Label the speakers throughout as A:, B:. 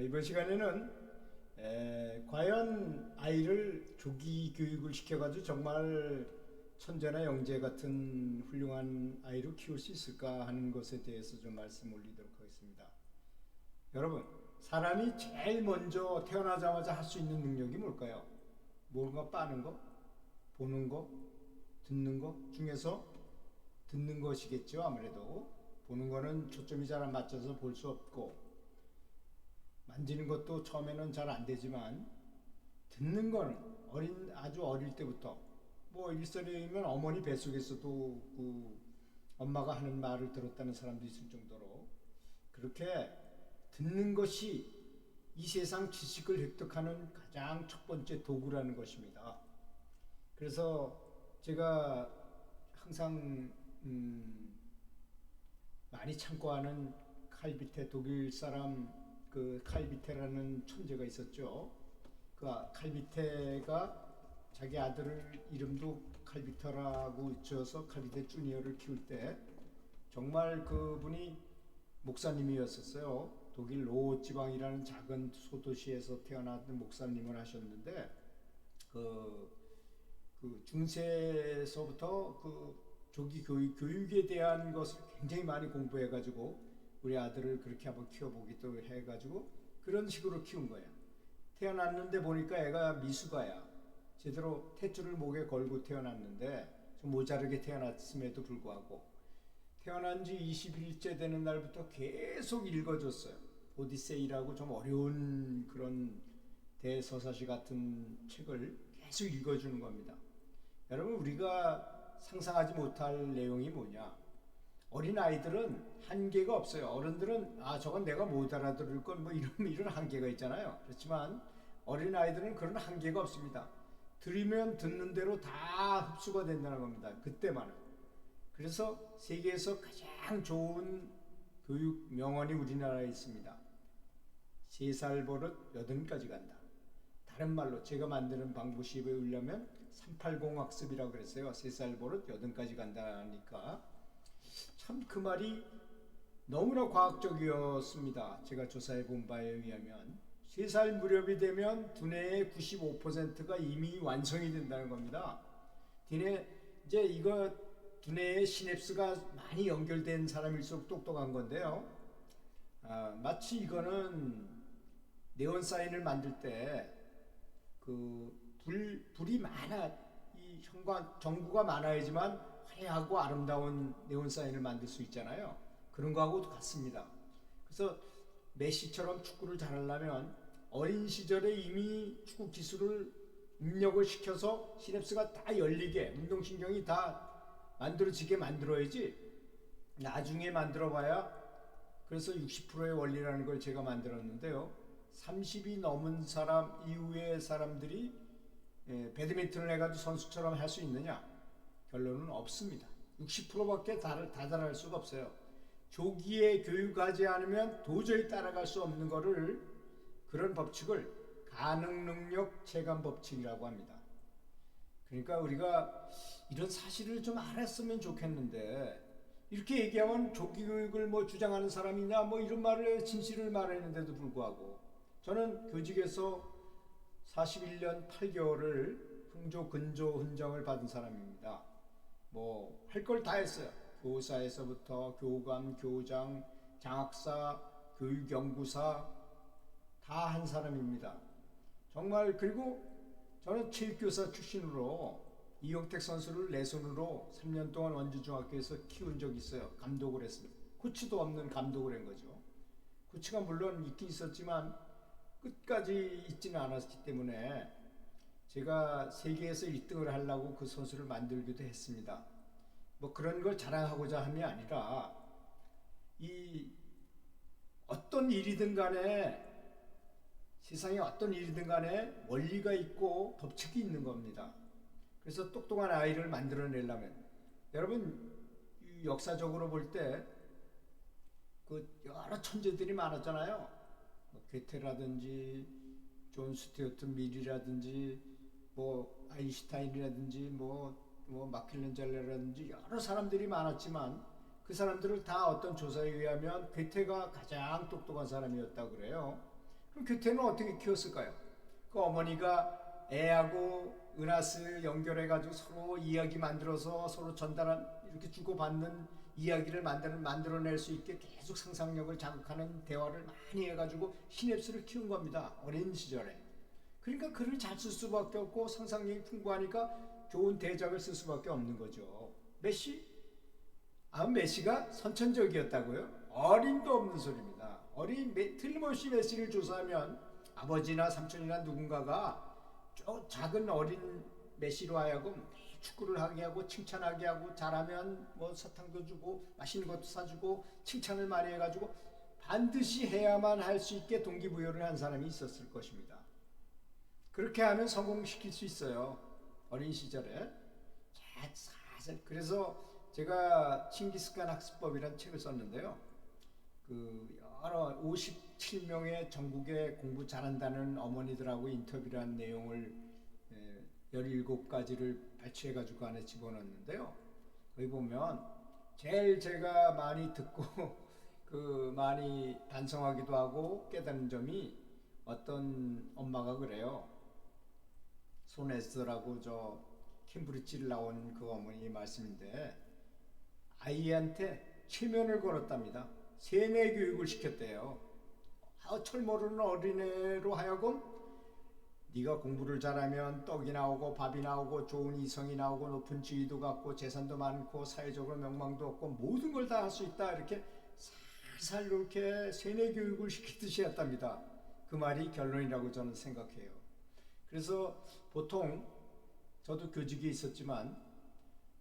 A: 이번 시간에는 과연 아이를 조기 교육을 시켜가지고 정말 천재나 영재 같은 훌륭한 아이로 키울 수 있을까 하는 것에 대해서 좀 말씀 올리도록 하겠습니다. 여러분, 사람이 제일 먼저 태어나자마자 할 수 있는 능력이 뭘까요? 뭔가 빠는 거, 보는 거, 듣는 거 중에서 듣는 것이겠죠. 아무래도 보는 거는 초점이 잘 안 맞춰서 볼 수 없고, 만지는 것도 처음에는 잘 안 되지만 듣는 거는 아주 어릴 때부터, 뭐 일설이면 어머니 뱃속에서도 그 엄마가 하는 말을 들었다는 사람도 있을 정도로 그렇게 듣는 것이 이 세상 지식을 획득하는 가장 첫 번째 도구라는 것입니다. 그래서 제가 항상 많이 참고하는 칼비테, 독일 사람 그 칼비테라는 천재가 있었죠. 그 칼비테가 자기 아들을 이름도 칼비터라고 지어서 칼비테 주니어를 키울 때 정말 그분이 목사님이었었어요. 독일 로호 지방이라는 작은 소도시에서 태어났던 목사님을 하셨는데 그 중세에서부터 그 조기 교육에 대한 것을 굉장히 많이 공부해가지고 우리 아들을 그렇게 한번 키워보기도 해가지고 그런 식으로 키운 거야. 태어났는데 보니까 애가 미숙아야. 제대로 탯줄을 목에 걸고 태어났는데 좀 모자르게 태어났음에도 불구하고 태어난 지 20일째 되는 날부터 계속 읽어줬어요. 오디세이라고 좀 어려운 그런 대서사시 같은 책을 계속 읽어주는 겁니다. 여러분, 우리가 상상하지 못할 내용이 뭐냐? 어린 아이들은 한계가 없어요. 어른들은 저건 내가 못 알아들을 건 뭐 이런 한계가 있잖아요. 그렇지만 어린 아이들은 그런 한계가 없습니다. 들으면 듣는 대로 다 흡수가 된다는 겁니다. 그때만은. 그래서 세계에서 가장 좋은 교육 명언이 우리나라에 있습니다. 3살 버릇 8까지 간다. 다른 말로 제가 만드는 방법에 의하면 380 학습이라고 그랬어요. 3살 버릇 8까지 간다니까. 참 그 말이 너무나 과학적이었습니다. 제가 조사해 본 바에 의하면 3살 무렵이 되면 두뇌의 95%가 이미 완성이 된다는 겁니다. 이제 이거 두뇌의 시냅스가 많이 연결된 사람일수록 똑똑한 건데요. 마치 이거는 네온사인을 만들 때 그 불이 많아, 이 전구가 많아야지만 화려하고 아름다운 네온사인을 만들 수 있잖아요. 그런 거하고도 같습니다. 그래서 메시처럼 축구를 잘하려면 어린 시절에 이미 축구 기술을 입력을 시켜서 시냅스가 다 열리게, 운동신경이 다 만들어지게 만들어야지 나중에 만들어봐야. 그래서 60%의 원리라는 걸 제가 만들었는데요. 30이 넘은 사람 이후의 사람들이 배드민턴을 해가지고 선수처럼 할 수 있느냐? 결론은 없습니다. 60%밖에 다달할 수가 없어요. 조기에 교육하지 않으면 도저히 따라갈 수 없는 거를, 그런 법칙을 가능능력 체감 법칙이라고 합니다. 그러니까 우리가 이런 사실을 좀 알았으면 좋겠는데, 이렇게 얘기하면 조기 교육을 뭐 주장하는 사람이냐 뭐 이런 말을 진실을 말했는데도 불구하고 저는 교직에서 41년 8개월을 흥조 근조 훈장을 받은 사람입니다. 뭐 할 걸 다 했어요. 교사에서부터 교감, 교장, 장학사, 교육연구사 다 한 사람입니다. 정말. 그리고 저는 체육교사 출신으로 이용택 선수를 내 손으로 3년 동안 원주중학교에서 키운 적이 있어요. 감독을 했습니다. 코치도 없는 감독을 한 거죠. 코치가 물론 있긴 있었지만 끝까지 있지는 않았기 때문에 제가 세계에서 1등을 하려고 그 선수를 만들기도 했습니다. 뭐 그런 걸 자랑하고자 함이 아니라, 이 어떤 일이든 간에, 세상에 어떤 일이든 간에 원리가 있고 법칙이 있는 겁니다. 그래서 똑똑한 아이를 만들어내려면, 여러분 역사적으로 볼 때 그 여러 천재들이 많았잖아요. 괴테라든지 존 스튜어트 밀이라든지 뭐 아인슈타인이라든지 뭐 마켈란젤로라든지 여러 사람들이 많았지만 그 사람들을 다 어떤 조사에 의하면 괴테가 가장 똑똑한 사람이었다고 그래요. 그럼 교태는 어떻게 키웠을까요? 그 어머니가 애하고 은하스 연결해가지고 서로 이야기 만들어서 서로 전달한 이렇게 주고받는 이야기를 만들어낼 수 있게 계속 상상력을 자극하는 대화를 많이 해가지고 시냅스를 키운 겁니다. 어린 시절에. 그러니까 글을 잘 쓸 수밖에 없고 상상력이 풍부하니까 좋은 대작을 쓸 수밖에 없는 거죠. 메시? 메시가 선천적이었다고요? 어림도 없는 소리입니다. 틀림없이 메시를 조사하면 아버지나 삼촌이나 누군가가 작은 어린 메시로 하여금 축구를 하게 하고 칭찬하게 하고 잘하면 뭐 사탕도 주고 맛있는 것도 사주고 칭찬을 많이 해가지고 반드시 해야만 할 수 있게 동기부여를 한 사람이 있었을 것입니다. 그렇게 하면 성공시킬 수 있어요. 어린 시절에. 그래서 제가 칭기스칸 학습법이라는 책을 썼는데요. 여러 57명의 전국에 공부 잘한다는 어머니들하고 인터뷰를 한 내용을 17가지를 발췌해가지고 그 안에 집어넣었는데요. 거기 보면 제일 제가 많이 듣고 많이 반성하기도 하고 깨닫는 점이 어떤 엄마가 그래요. 손에스라고 저 캠브리지를 나온 그 어머니 말씀인데 아이한테 체면을 걸었답니다. 세뇌 교육을 시켰대요. 철 모르는 어린애로 하여금 네가 공부를 잘하면 떡이 나오고 밥이 나오고 좋은 이성이 나오고 높은 지위도 갖고 재산도 많고 사회적으로 명망도 얻고 모든 걸 다 할 수 있다. 이렇게 살살 이렇게 세뇌 교육을 시키듯이 했답니다. 그 말이 결론이라고 저는 생각해요. 그래서 보통 저도 교직에 있었지만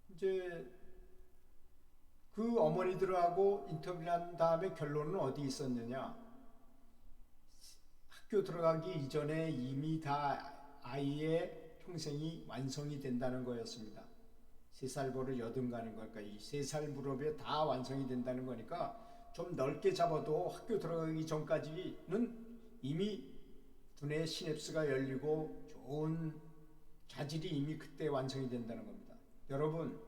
A: 이제 그 어머니들하고 인터뷰를 한 다음에 결론은 어디 있었느냐? 학교 들어가기 이전에 이미 다 아이의 평생이 완성이 된다는 거였습니다. 3살 버릇 여든 가는 거니까 이 3살 무렵에 다 완성이 된다는 거니까 좀 넓게 잡아도 학교 들어가기 전까지는 이미 두뇌 시냅스가 열리고 좋은 자질이 이미 그때 완성이 된다는 겁니다. 여러분,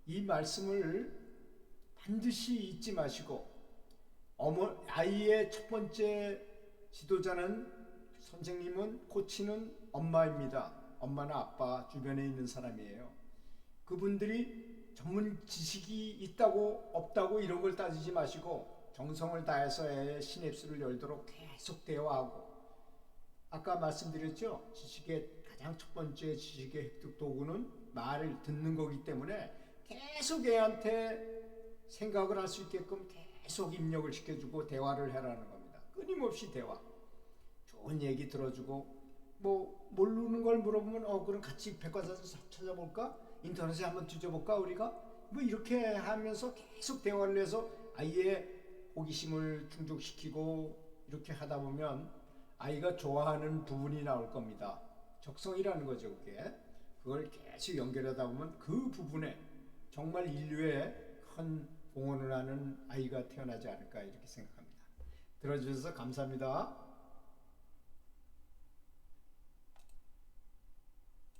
A: 이 말씀을 반드시 잊지 마시고 아이의 첫 번째 지도자는 선생님은 코치는 엄마입니다. 엄마나 아빠 주변에 있는 사람이에요. 그분들이 전문 지식이 있다고 없다고 이런 걸 따지지 마시고 정성을 다해서 애의 시냅스를 열도록 계속 대화하고 아까 말씀드렸죠. 지식의 가장 첫 번째 지식의 획득 도구는 말을 듣는 거기 때문에 계속 애한테 생각을 할 수 있게끔 계속 입력을 시켜주고 대화를 해라는 겁니다. 끊임없이 대화. 좋은 얘기 들어주고 뭐 모르는 걸 물어보면 그럼 같이 백과사전 찾아볼까? 인터넷에 한번 뒤져볼까 우리가? 뭐 이렇게 하면서 계속 대화를 해서 아이의 호기심을 충족시키고 이렇게 하다 보면 아이가 좋아하는 부분이 나올 겁니다. 적성이라는 거죠, 그게. 그걸 계속 연결하다 보면 그 부분에 정말 인류의 큰 공헌을 하는 아이가 태어나지 않을까 이렇게 생각합니다. 들어주셔서 감사합니다.